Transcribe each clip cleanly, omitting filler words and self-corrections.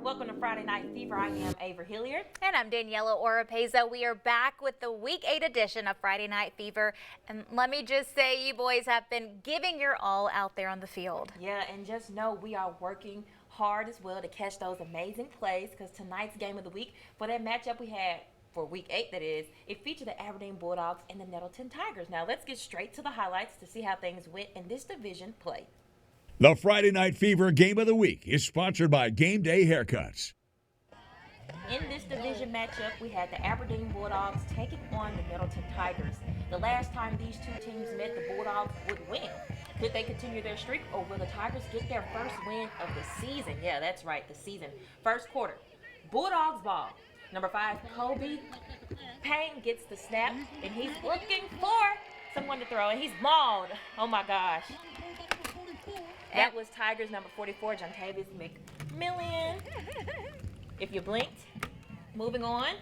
Welcome to Friday Night Fever. I am Ava Hilliard. And I'm Daniela Oropeza. We are back with the Week 8 edition of Friday Night Fever. And let me just say, you boys have been giving your all out there on the field. Yeah, and just know we are working hard as well to catch those amazing plays, because tonight's game of the week, for that matchup we had for Week 8, that is, it featured the Aberdeen Bulldogs and the Nettleton Tigers. Now let's get straight to the highlights to see how things went in this division play. The Friday Night Fever Game of the Week is sponsored by Game Day Haircuts. In this division matchup, we had the Aberdeen Bulldogs taking on the Nettleton Tigers. The last time these two teams met, the Bulldogs would win. Could they continue their streak, or will the Tigers get their first win of the season? Yeah, that's right, the season. First quarter, Bulldogs ball. Number 5, Kobe Payne gets the snap, and he's looking for someone to throw, and he's mauled. Oh my gosh. That was Tigers number 44, Jontavius McMillian. If you blinked. Moving on.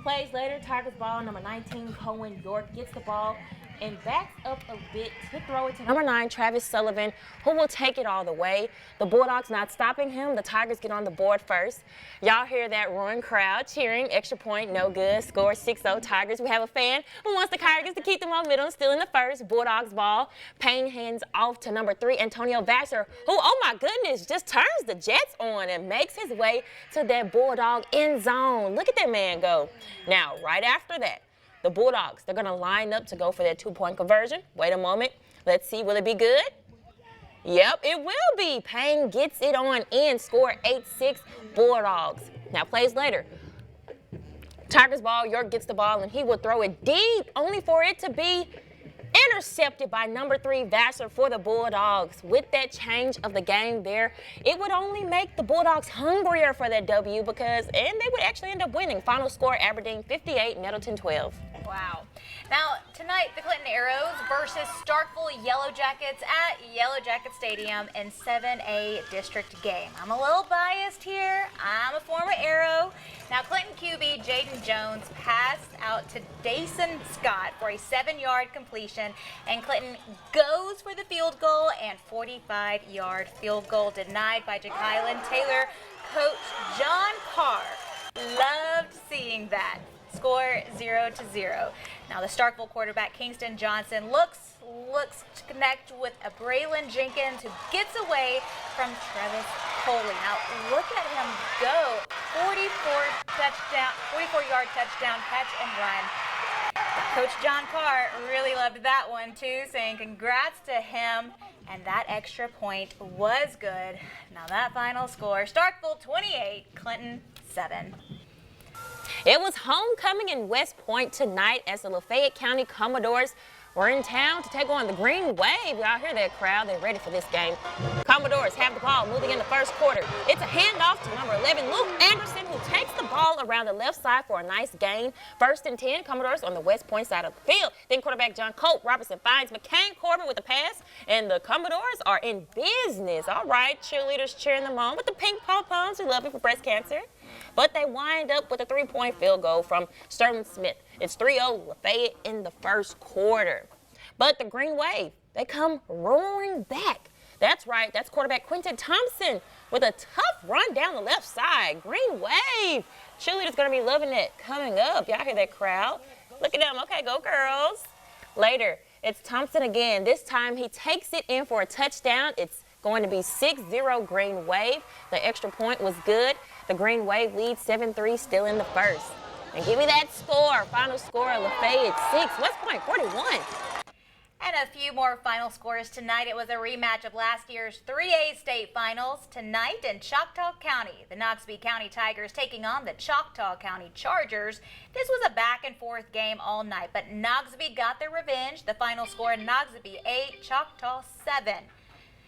Plays later, Tigers ball, number 19, Cohen York gets the ball and backs up a bit to throw it to number 9, Travis Sullivan, who will take it all the way. The Bulldogs not stopping him. The Tigers get on the board first. Y'all hear that roaring crowd cheering. Extra point, no good. Score 6-0 Tigers. We have a fan who wants the Tigers to keep the momentum, still in the first. Bulldogs ball. Payne hands off to number 3, Antonio Vassar, who, oh my goodness, just turns the Jets on and makes his way to that Bulldog end zone. Look at that man go. Now, right after that, the Bulldogs, they're going to line up to go for that 2-point conversion. Wait a moment. Let's see. Will it be good? Yep, it will be. Payne gets it on in. Score 8-6 Bulldogs. Now, plays later. Tigers ball. York gets the ball, and he will throw it deep, only for it to be intercepted by number 3, Vassar for the Bulldogs. With that change of the game there, it would only make the Bulldogs hungrier for that W and they would actually end up winning. Final score, Aberdeen 58, Nettleton 12. Wow. Now, tonight, the Clinton Arrows versus Starkville Yellow Jackets at Yellow Jacket Stadium in 7A district game. I'm a little biased here. I'm a former Arrow. Now, Clinton QB Jaden Jones passed out to Dason Scott for a 7-yard completion, and Clinton goes for the field goal, and 45-yard field goal denied by Jackylan Taylor. Coach John Carr loved seeing that. Score 0-0. Now the Starkville quarterback Kingston Johnson looks to connect with a Braylon Jenkins, who gets away from Travis Coley. Now look at him go. 44-yard touchdown catch and run. Coach John Carr really loved that one too, saying congrats to him, and that extra point was good. Now that final score, Starkville 28, Clinton 7. It was homecoming in West Point tonight as the Lafayette County Commodores were in town to take on the Green Wave. Y'all hear that crowd? They're ready for this game. Commodores have the ball moving in the first quarter. It's a handoff to number 11, Luke Anderson, who takes the ball around the left side for a nice gain. 1st and 10, Commodores on the West Point side of the field. Then quarterback John Colt Robertson finds McCain Corbin with the pass, and the Commodores are in business. All right, cheerleaders cheering them on with the pink pom-poms. We love it for breast cancer. But they wind up with a 3-point field goal from Sterling Smith. It's 3-0 Lafayette in the first quarter. But the Green Wave, they come roaring back. That's right, that's quarterback Quentin Thompson with a tough run down the left side. Green Wave. Cheerleaders going to be loving it coming up. Y'all hear that crowd? Look at them. Okay, go girls. Later, it's Thompson again. This time he takes it in for a touchdown. It's going to be 6-0 Green Wave. The extra point was good. The Green Wave leads 7-3, still in the first. And give me that score. Final score, Lafayette 6, West Point 41. And a few more final scores tonight. It was a rematch of last year's 3A state finals. Tonight in Choctaw County, the Noxubee County Tigers taking on the Choctaw County Chargers. This was a back-and-forth game all night, but Noxubee got their revenge. The final score, Noxubee 8, Choctaw 7.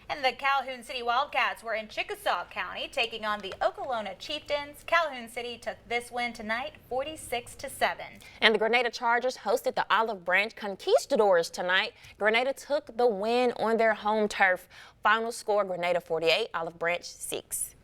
And the Calhoun City Wildcats were in Chickasaw County taking on the Okolona Chieftains. Calhoun City took this win tonight, 46-7. And the Grenada Chargers hosted the Olive Branch Conquistadors tonight. Grenada took the win on their home turf. Final score, Grenada 48, Olive Branch 6.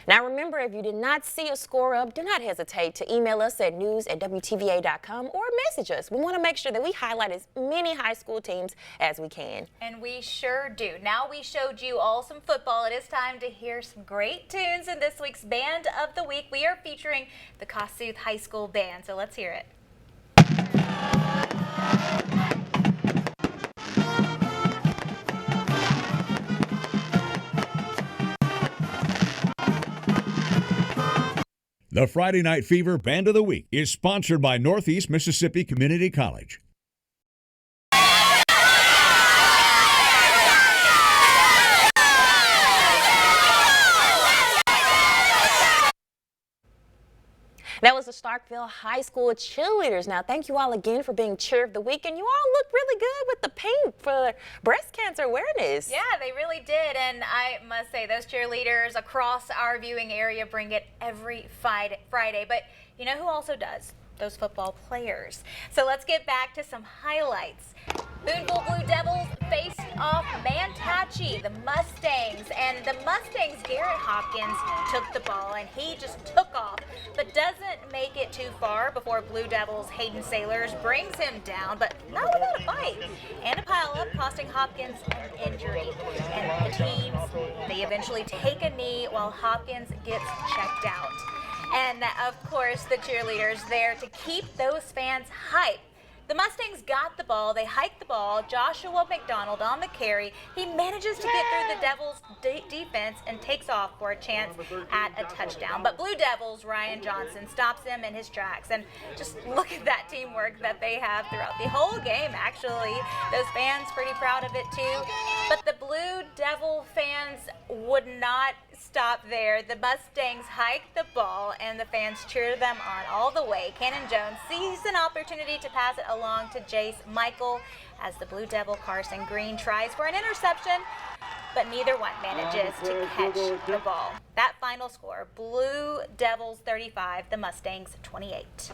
Now remember, if you did not see a score up, do not hesitate to email us at news@wtva.com or message us. We want to make sure that we highlight as many high school teams as we can. And we sure do. Now we showed you all some football. It is time to hear some great tunes in this week's Band of the Week. We are featuring the Kossuth High School Band, so let's hear it. The Friday Night Fever Band of the Week is sponsored by Northeast Mississippi Community College. That was the Starkville High School cheerleaders. Now, thank you all again for being Cheer of the Week, and you all look really good with the pink for breast cancer awareness. Yeah, they really did, and I must say those cheerleaders across our viewing area bring it every Friday. But you know who also does? Those football players. So let's get back to some highlights. Boonville Blue Devils faced off Mantachi, the Mustangs, and the Mustangs' Garrett Hopkins took the ball and he just took off, but doesn't make it too far before Blue Devils' Hayden Sailors brings him down, but not without a fight, and a pile-up costing Hopkins an injury. And the teams, they eventually take a knee while Hopkins gets checked out. And of course, the cheerleaders there to keep those fans hyped. The Mustangs got the ball, they hiked the ball, Joshua McDonald on the carry. He manages to get through the Devils' defense and takes off for a chance at a touchdown. But Blue Devils' Ryan Johnson stops him in his tracks. And just look at that teamwork that they have throughout the whole game, actually. Those fans pretty proud of it too. But the Blue Devil fans would not stop there. The Mustangs hiked the ball and the fans cheered them on all the way. Cannon Jones sees an opportunity to pass it along to Jace Michael as the Blue Devil Carson Green tries for an interception, but neither one manages to catch the ball. That final score, Blue Devils 35, the Mustangs 28.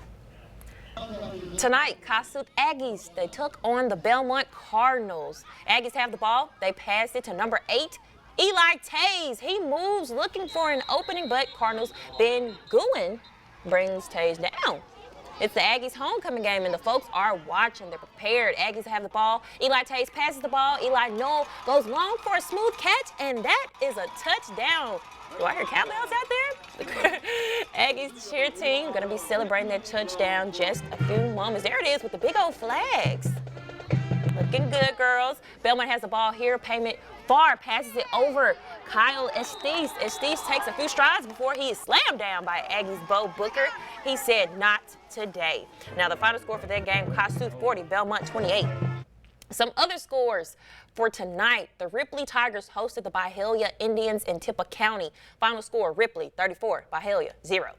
Tonight, Kossuth Aggies, they took on the Belmont Cardinals. Aggies have the ball. They pass it to number 8, Eli Tays. He moves looking for an opening, but Cardinals Ben Gouin brings Tays down. It's the Aggies' homecoming game, and the folks are watching. They're prepared. Aggies have the ball. Eli Tays passes the ball. Eli Knoll goes long for a smooth catch, and that is a touchdown. Do I hear cowbells out there? Aggies cheer team going to be celebrating their touchdown just a few moments. There it is with the big old flags. Looking good, girls. Belmont has the ball here. Payment Far passes it over Kyle Estes. Estes takes a few strides before he is slammed down by Aggies' Bo Booker. He said, "Not today." Now the final score for that game, Kossuth 40, Belmont 28. Some other scores for tonight. The Ripley Tigers hosted the Byhalia Indians in Tippah County. Final score, Ripley 34, Byhalia 0.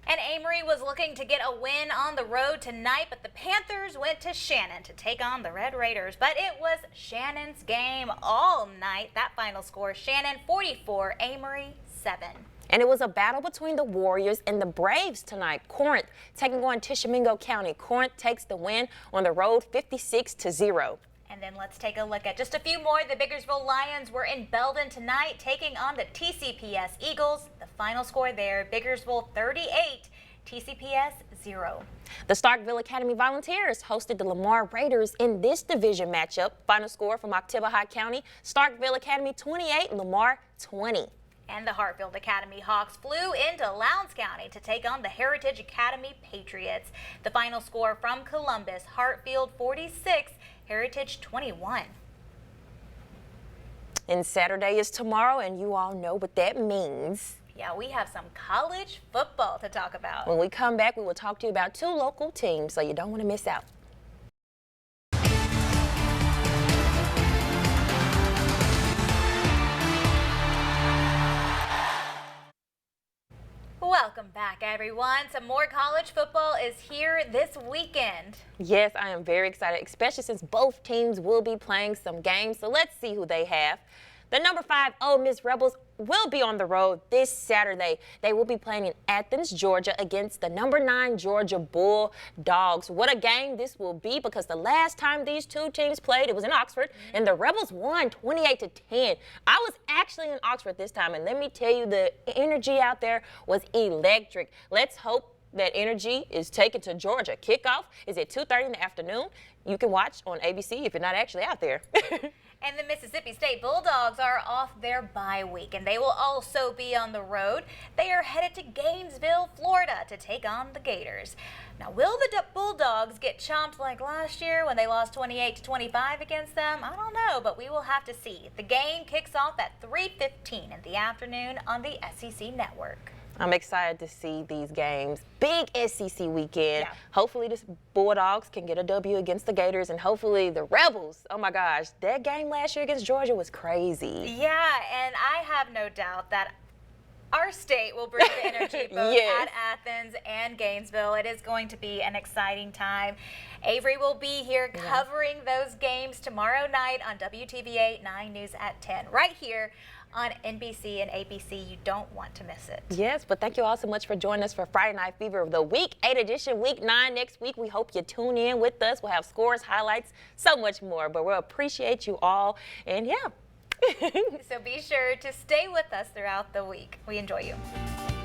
And Amory was looking to get a win on the road tonight, but the Panthers went to Shannon to take on the Red Raiders. But it was Shannon's game all night. That final score, Shannon 44, Amory 7. And it was a battle between the Warriors and the Braves tonight. Corinth taking on Tishomingo County. Corinth takes the win on the road 56-0. And then let's take a look at just a few more. The Biggersville Lions were in Belden tonight taking on the TCPS Eagles. The final score there, Biggersville 38, TCPS 0. The Starkville Academy Volunteers hosted the Lamar Raiders in this division matchup. Final score from Oktibbeha County, Starkville Academy 28, Lamar 20. And the Hartfield Academy Hawks flew into Lowndes County to take on the Heritage Academy Patriots. The final score from Columbus, Hartfield 46, Heritage 21. And Saturday is tomorrow, and you all know what that means. Yeah, we have some college football to talk about. When we come back, we will talk to you about 2 local teams, so you don't want to miss out. Welcome back, everyone. Some more college football is here this weekend. Yes, I am very excited, especially since both teams will be playing some games. So let's see who they have. The number 5 Ole Miss Rebels will be on the road this Saturday. They will be playing in Athens, Georgia against the number 9 Georgia Bulldogs. What a game this will be, because the last time these two teams played, it was in Oxford, and the Rebels won 28-10. I was actually in Oxford this time, and let me tell you, the energy out there was electric. Let's hope that energy is taken to Georgia. Kickoff is at 2:30 in the afternoon. You can watch on ABC if you're not actually out there. And the Mississippi State Bulldogs are off their bye week, and they will also be on the road. They are headed to Gainesville, Florida to take on the Gators. Now, will the Bulldogs get chomped like last year when they lost 28-25 against them? I don't know, but we will have to see. The game kicks off at 3:15 in the afternoon on the SEC Network. I'm excited to see these games. Big SEC weekend. Yeah. Hopefully the Bulldogs can get a W against the Gators, and hopefully the Rebels, oh my gosh, that game last year against Georgia was crazy. Yeah, and I have no doubt that our state will bring the energy both Yes. at Athens and Gainesville. It is going to be an exciting time. Avery will be here covering those games tomorrow night on WTVA 9 News at 10, right here on NBC and ABC. You don't want to miss it. Yes, but thank you all so much for joining us for Friday Night Fever of the Week 8 edition, Week 9 next week. We hope you tune in with us. We'll have scores, highlights, so much more, but we'll appreciate you all, and yeah. So be sure to stay with us throughout the week. We enjoy you.